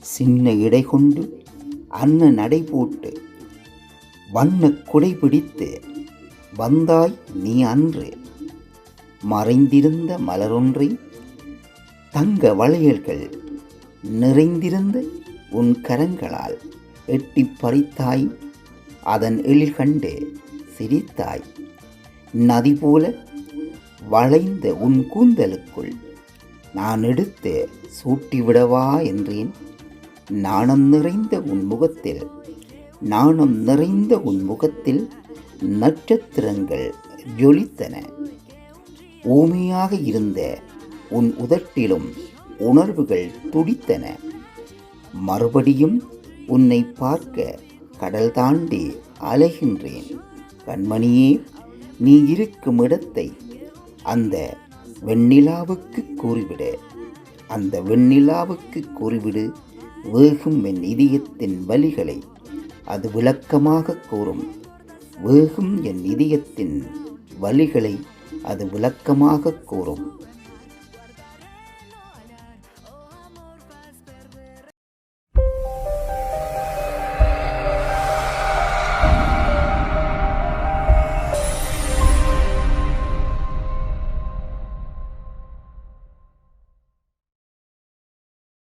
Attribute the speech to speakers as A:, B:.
A: சின்ன இடை கொண்டு அன்ன நடை போட்டு வண்ணக் குடை பிடித்து வந்தாய் நீ அன்று. மறைந்திருந்த மலரொன்றை தங்க வளையல்கள் நிறைந்திருந்த உன் கரங்களால் எட்டிப் பறித்தாய். அதன் எழில் கண்டு சிரித்தாய். நதி போல வளைந்த உன் கூந்தலுக்குள் நான் எடுத்து சூட்டிவிடவா என்றேன். நாணம் நிறைந்த உன் முகத்தில் நட்சத்திரங்கள் ஜொலித்தன. ஊமையாக இருந்த உன் உதட்டிலும் உணர்வுகள் துடித்தன. மறுபடியும் உன்னை பார்க்க கடல் தாண்டி அலைகின்றேன். கண்மணியே, நீ இருக்கும் இடத்தை அந்த வெண்ணிலாவுக்கு கூறிவிடு. வேகும் என் இதயத்தின் வலிகளை அது விளக்கமாக கூறும். வேகும் என் இதயத்தின் வலிகளை அது விளக்கமாக கூறும்.